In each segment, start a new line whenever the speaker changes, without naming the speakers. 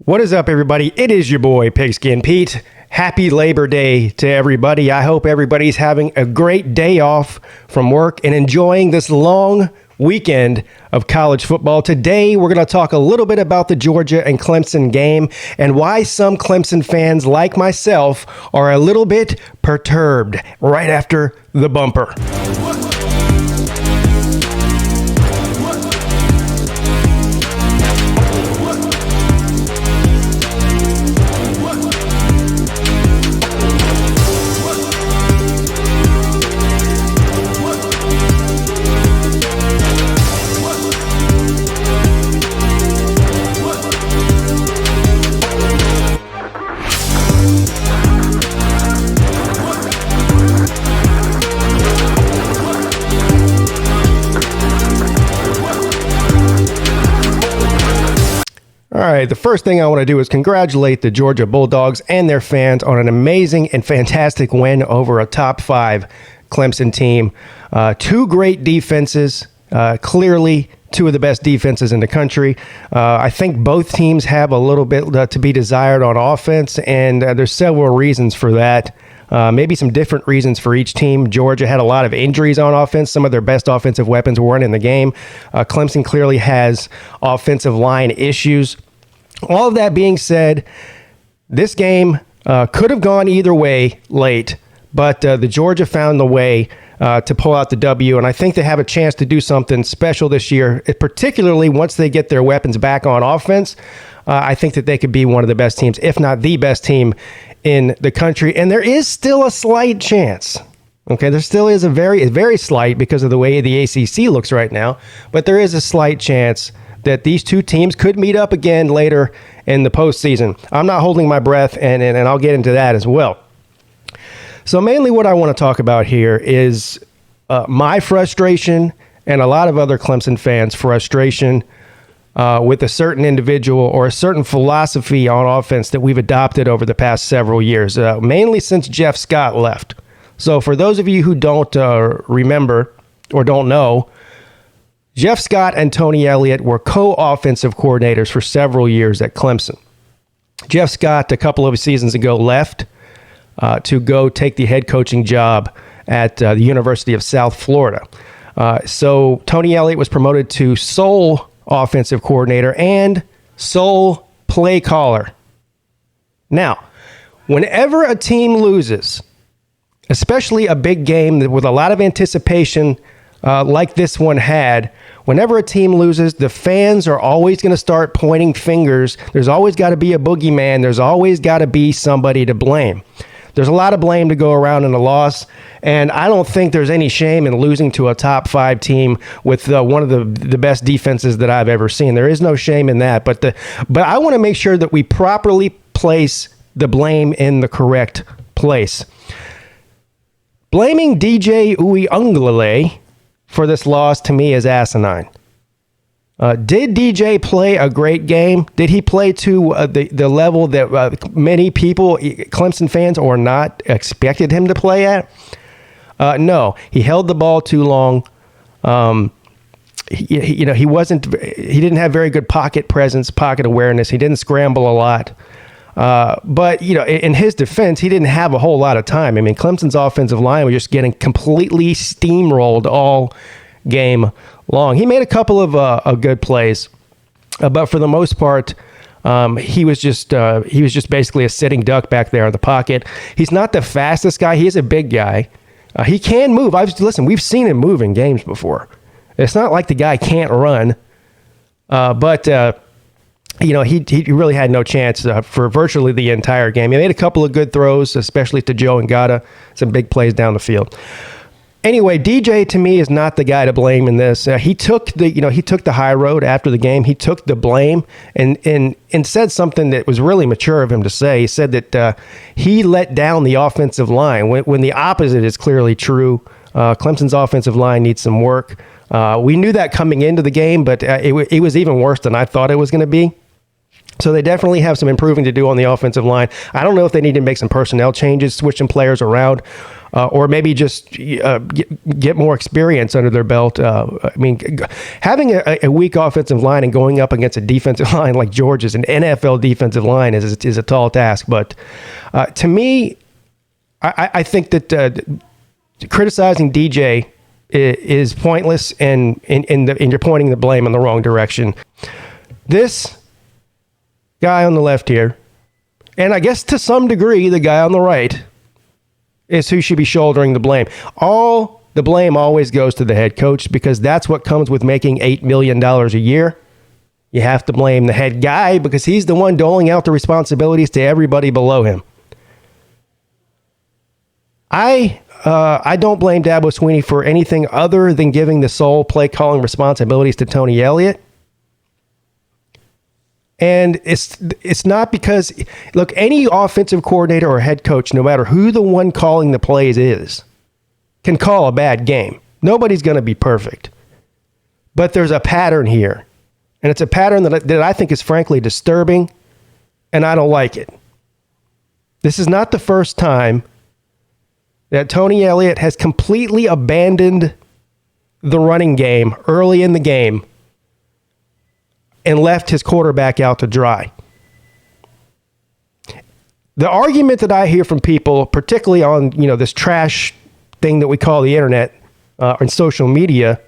What is up, everybody? It is your boy, Pigskin Pete. Happy Labor Day to everybody. I hope everybody's having a great day off from work and enjoying this long weekend of college football. Today, we're going to talk a little bit about the Georgia and Clemson game and why some Clemson fans, like myself, are a little bit perturbed right after the bumper. All right, the first thing I want to do is congratulate the Georgia Bulldogs and their fans on an amazing and fantastic win over a top 5 Clemson team. Two great defenses, clearly two of the best defenses in the country. I think both teams have a little bit to be desired on offense, and there's several reasons for that. Maybe some different reasons for each team. Georgia had a lot of injuries on offense. Some of their best offensive weapons weren't in the game. Clemson clearly has offensive line issues. All of that being said, this game could have gone either way late, but the Georgia found the way to pull out the W, and I think they have a chance to do something special this year, particularly once they get their weapons back on offense. I think that they could be one of the best teams, if not the best team in the country, and there is still a slight chance. Okay, there still is a very slight because of the way the ACC looks right now, but there is a slight chance that these two teams could meet up again later in the postseason. I'm not holding my breath, and I'll get into that as well. So mainly what I want to talk about here is my frustration and a lot of other Clemson fans' frustration with a certain individual or a certain philosophy on offense that we've adopted over the past several years, mainly since Jeff Scott left. So for those of you who don't remember or don't know, Jeff Scott and Tony Elliott were co-offensive coordinators for several years at Clemson. Jeff Scott, a couple of seasons ago, left to go take the head coaching job at the University of South Florida. So Tony Elliott was promoted to sole offensive coordinator and sole play caller. Now, whenever a team loses, especially a big game with a lot of anticipation like this one had, whenever a team loses, the fans are always going to start pointing fingers. There's always got to be a boogeyman. There's always got to be somebody to blame. There's a lot of blame to go around in a loss, and I don't think there's any shame in losing to a top 5 team with one of the best defenses that I've ever seen. There is no shame in that, but I want to make sure that we properly place the blame in the correct place. Blaming DJ Uiagalelei for this loss, to me, is asinine. Did DJ play a great game? Did he play to the level that many people, Clemson fans or not, expected him to play at? No, he held the ball too long. He didn't have very good pocket presence, pocket awareness. He didn't scramble a lot. But, in his defense, he didn't have a whole lot of time. I mean, Clemson's offensive line was just getting completely steamrolled all game long. He made a couple of good plays, but for the most part, he was just basically a sitting duck back there in the pocket. He's not the fastest guy. He is a big guy. He can move. We've seen him move in games before. It's not like the guy can't run, but he really had no chance for virtually the entire game. He made a couple of good throws, especially to Joe Ngata, some big plays down the field. Anyway, DJ to me is not the guy to blame in this. He took the high road after the game. He took the blame and said something that was really mature of him to say. He said that he let down the offensive line when the opposite is clearly true. Clemson's offensive line needs some work. We knew that coming into the game, but it was even worse than I thought it was going to be. So they definitely have some improving to do on the offensive line. I don't know if they need to make some personnel changes, switch some players around, or maybe just get more experience under their belt. I mean, having a weak offensive line and going up against a defensive line like Georgia's, an NFL defensive line, is a tall task. But to me, I think that criticizing DJ is pointless, and you're pointing the blame in the wrong direction. This guy on the left here, and I guess to some degree the guy on the right, is who should be shouldering the blame. All the blame always goes to the head coach, because that's what comes with making $8 million a year. You have to blame the head guy because he's the one doling out the responsibilities to everybody below him. I don't blame Dabo Swinney for anything other than giving the sole play calling responsibilities to Tony Elliott. And it's not because, look, any offensive coordinator or head coach, no matter who the one calling the plays is, can call a bad game. Nobody's going to be perfect. But there's a pattern here. And it's a pattern that I think is frankly disturbing, and I don't like it. This is not the first time that Tony Elliott has completely abandoned the running game early in the game and left his quarterback out to dry. The argument that I hear from people, particularly on this trash thing that we call the internet and social media,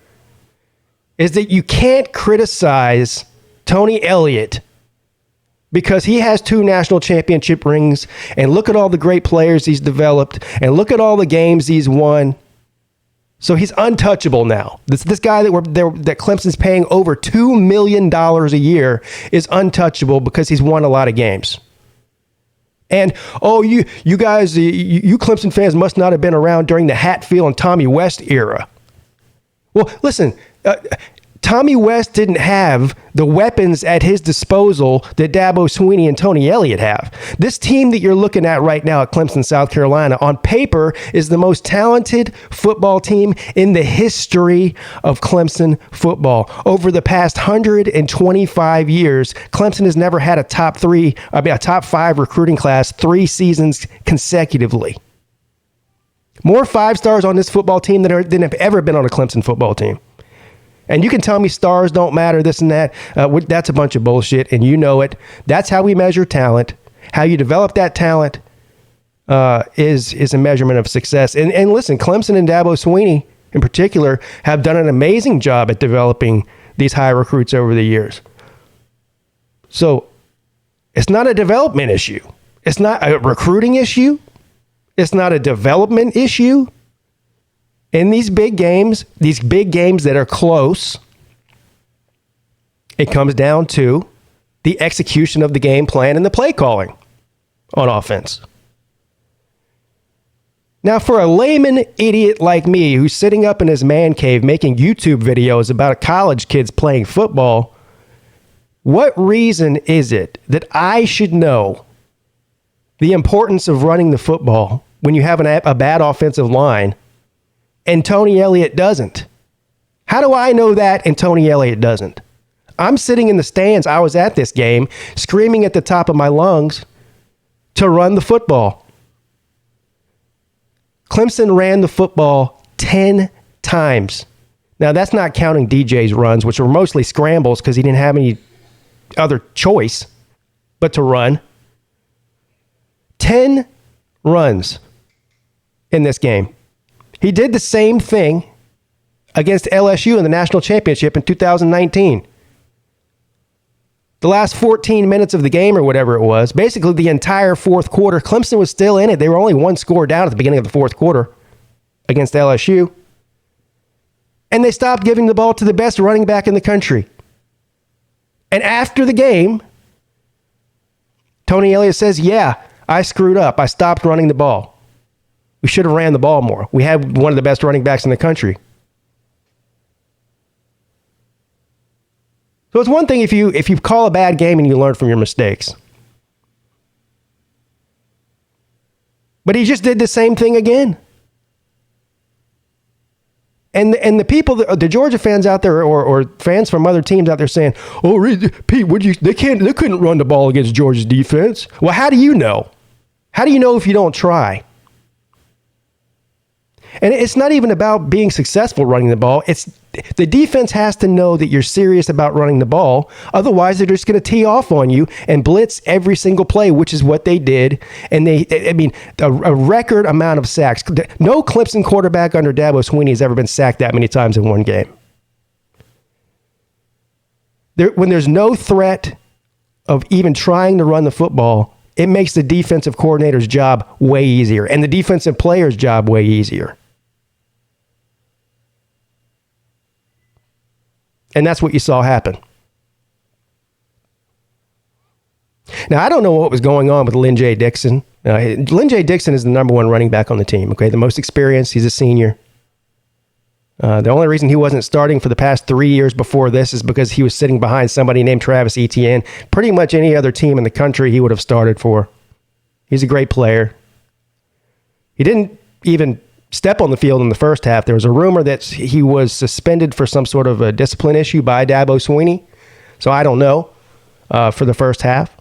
is that you can't criticize Tony Elliott because he has 2 national championship rings, and look at all the great players he's developed, and look at all the games he's won. So he's untouchable now. This guy that Clemson's paying over $2 million a year is untouchable because he's won a lot of games. And, you guys, you Clemson fans must not have been around during the Hatfield and Tommy West era. Well, listen, Tommy West didn't have the weapons at his disposal that Dabo Swinney and Tony Elliott have. This team that you're looking at right now at Clemson, South Carolina, on paper is the most talented football team in the history of Clemson football. Over the past 125 years, Clemson has never had a top 5 recruiting class 3 seasons consecutively. More 5-stars on this football team than have ever been on a Clemson football team. And you can tell me stars don't matter, this and that. That's a bunch of bullshit, and you know it. That's how we measure talent. How you develop that talent is a measurement of success. And listen, Clemson and Dabo Swinney in particular have done an amazing job at developing these high recruits over the years. So it's not a development issue. It's not a recruiting issue. It's not a development issue. In these big games that are close, it comes down to the execution of the game plan and the play calling on offense. Now, for a layman idiot like me who's sitting up in his man cave making YouTube videos about college kids playing football, what reason is it that I should know the importance of running the football when you have a bad offensive line and Tony Elliott doesn't? How do I know that and Tony Elliott doesn't? I'm sitting in the stands. I was at this game screaming at the top of my lungs to run the football. Clemson ran the football 10 times. Now, that's not counting DJ's runs, which were mostly scrambles because he didn't have any other choice but to run. 10 runs in this game. He did the same thing against LSU in the national championship in 2019. The last 14 minutes of the game or whatever it was, basically the entire fourth quarter, Clemson was still in it. They were only 1 score down at the beginning of the fourth quarter against LSU. And they stopped giving the ball to the best running back in the country. And after the game, Tony Elliott says, yeah, I screwed up. I stopped running the ball. We should have ran the ball more. We had one of the best running backs in the country. So it's one thing if you call a bad game and you learn from your mistakes. But he just did the same thing again. And the people, the Georgia fans out there, or fans from other teams out there saying, "Oh, Pete, they couldn't run the ball against Georgia's defense." Well, how do you know? How do you know if you don't try? And it's not even about being successful running the ball. It's the defense has to know that you're serious about running the ball. Otherwise, they're just going to tee off on you and blitz every single play, which is what they did. And a record amount of sacks. No Clemson quarterback under Dabo Swinney has ever been sacked that many times in one game. When there's no threat of even trying to run the football, it makes the defensive coordinator's job way easier and the defensive player's job way easier. And that's what you saw happen. Now, I don't know what was going on with Lin-J Dixon. Lin-J Dixon is the number one running back on the team, okay? The most experienced. He's a senior. The only reason he wasn't starting for the past 3 years before this is because he was sitting behind somebody named Travis Etienne. Pretty much any other team in the country he would have started for. He's a great player. He didn't even step on the field in the first half. There was a rumor that he was suspended for some sort of a discipline issue by Dabo Swinney. So I don't know for the first half.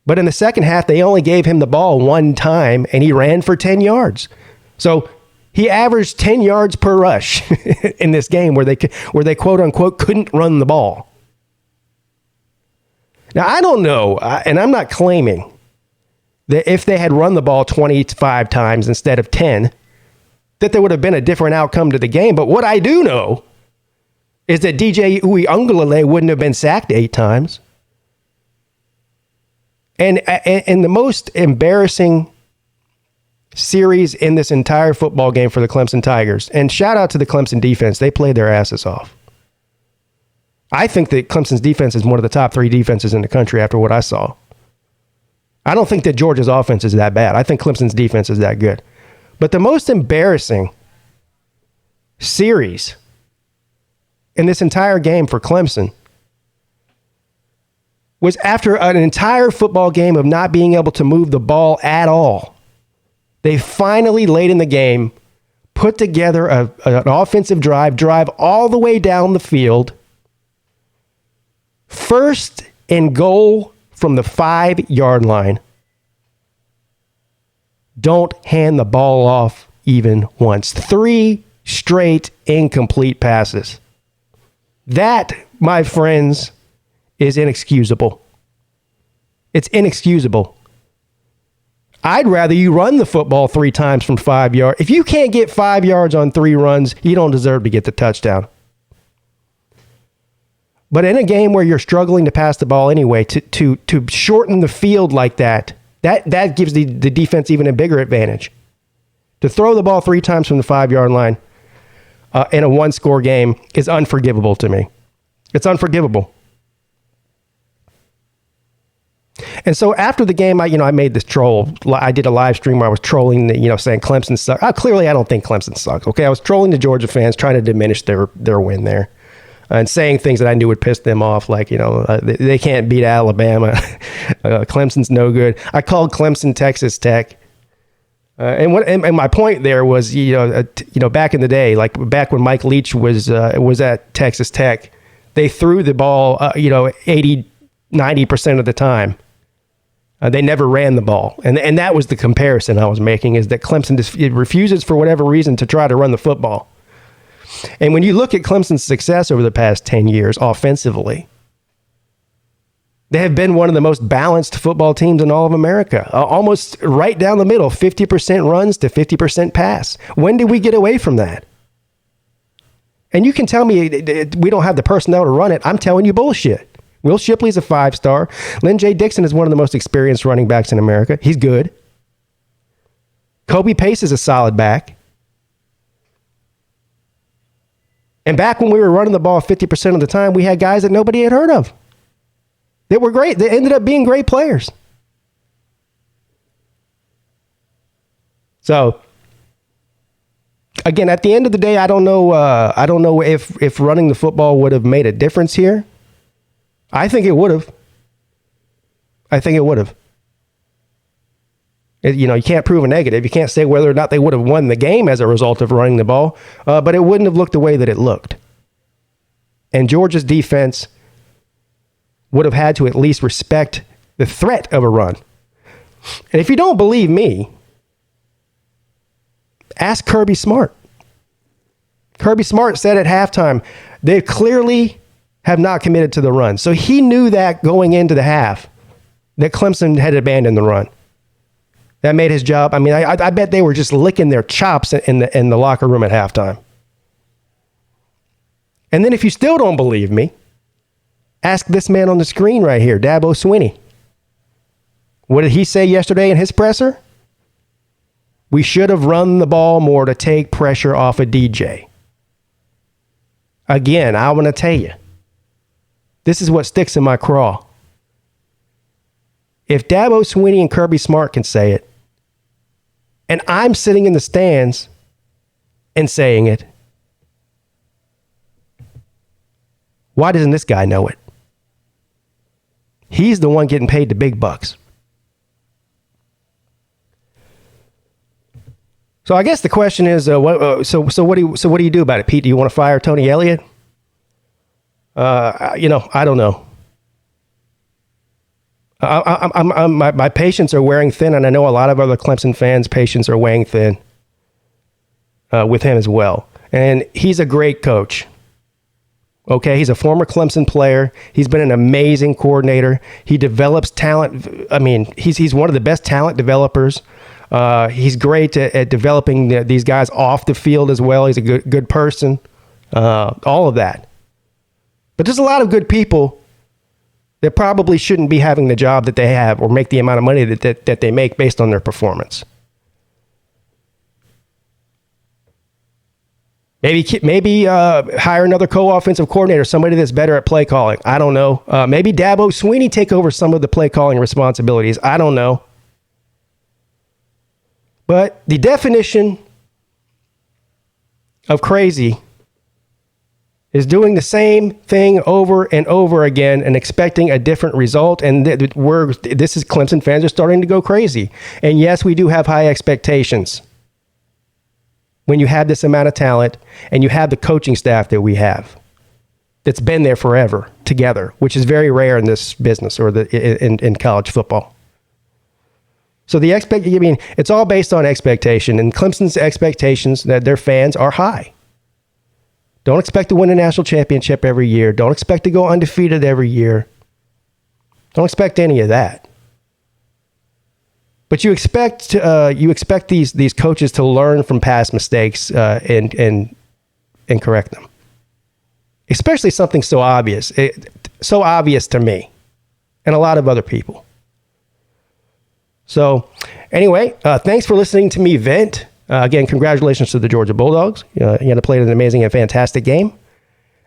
But in the second half, they only gave him the ball one time, and he ran for 10 yards. So he averaged 10 yards per rush in this game where they quote unquote couldn't run the ball. Now, I don't know, and I'm not claiming that if they had run the ball 25 times instead of 10, that there would have been a different outcome to the game. But what I do know is that DJ Uiagalelei wouldn't have been sacked 8 times. And the most embarrassing series in this entire football game for the Clemson Tigers, and shout out to the Clemson defense, they played their asses off. I think that Clemson's defense is one of the top 3 defenses in the country after what I saw. I don't think that Georgia's offense is that bad. I think Clemson's defense is that good. But the most embarrassing series in this entire game for Clemson was after an entire football game of not being able to move the ball at all. They finally, late in the game, put together an offensive drive all the way down the field. First and goal from the 5-yard line. Don't hand the ball off even once. 3 straight incomplete passes. That, my friends, is inexcusable. It's inexcusable. I'd rather you run the football 3 times from 5 yards. If you can't get 5 yards on 3 runs, you don't deserve to get the touchdown. But in a game where you're struggling to pass the ball anyway, to shorten the field like that gives the defense even a bigger advantage. To throw the ball 3 times from the 5-yard line in a 1-score game is unforgivable to me. It's unforgivable. And so after the game, I made this troll. I did a live stream where I was trolling, saying Clemson sucks. Clearly, I don't think Clemson sucks. Okay, I was trolling the Georgia fans, trying to diminish their win there, and saying things that I knew would piss them off, like they can't beat Alabama. Clemson's no good. I called Clemson Texas Tech, and my point there was back in the day, like back when Mike Leach was at Texas Tech, they threw the ball 80-90% of the time. They never ran the ball. And that was the comparison I was making, is that Clemson refuses for whatever reason to try to run the football. And when you look at Clemson's success over the past 10 years offensively, they have been one of the most balanced football teams in all of America. Almost right down the middle, 50% runs to 50% pass. When did we get away from that? And you can tell me we don't have the personnel to run it. I'm telling you bullshit. Will Shipley's a 5-star. Lin-J Dixon is one of the most experienced running backs in America. He's good. Kobe Pace is a solid back. And back when we were running the ball 50% of the time, we had guys that nobody had heard of. They were great. They ended up being great players. So, again, at the end of the day, I don't know if running the football would have made a difference here. I think it would have. You can't prove a negative. You can't say whether or not they would have won the game as a result of running the ball, but it wouldn't have looked the way that it looked. And Georgia's defense would have had to at least respect the threat of a run. And if you don't believe me, ask Kirby Smart. Kirby Smart said at halftime, they clearly have not committed to the run. So he knew that going into the half, that Clemson had abandoned the run. That made his job. I mean, I bet they were just licking their chops in the locker room at halftime. And then if you still don't believe me, ask this man on the screen right here, Dabo Swinney. What did he say yesterday in his presser? We should have run the ball more to take pressure off of DJ. Again, I want to tell you, this is what sticks in my craw. If Dabo Swinney and Kirby Smart can say it, and I'm sitting in the stands and saying it, why doesn't this guy know it? He's the one getting paid the big bucks. So I guess the question is, what do you do about it, Pete? Do you want to fire Tony Elliott? I don't know. My patience are wearing thin, and I know a lot of other Clemson fans' patience are weighing thin with him as well. And he's a great coach. Okay, he's a former Clemson player. He's been an amazing coordinator. He develops talent. I mean, he's one of the best talent developers. He's great at developing these guys off the field as well. He's a good person. All of that. But there's a lot of good people that probably shouldn't be having the job that they have or make the amount of money that they make based on their performance. Maybe hire another co-offensive coordinator, somebody that's better at play calling. I don't know. Maybe Dabo Swinney take over some of the play calling responsibilities. I don't know. But the definition of crazy is doing the same thing over and over again and expecting a different result. And this is Clemson fans are starting to go crazy. And yes, we do have high expectations when you have this amount of talent and you have the coaching staff that we have that's been there forever together, which is very rare in this business or in college football. So it's all based on expectation, and Clemson's expectations that their fans are high. Don't expect to win a national championship every year. Don't expect to go undefeated every year. Don't expect any of that. But you expect these coaches to learn from past mistakes and correct them. Especially something so obvious to me and a lot of other people. So anyway, thanks for listening to me vent. Again, congratulations to the Georgia Bulldogs. You played an amazing and fantastic game.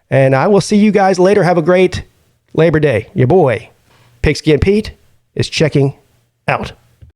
And I will see you guys later. Have a great Labor Day. Your boy, Pigskin Pete, is checking out.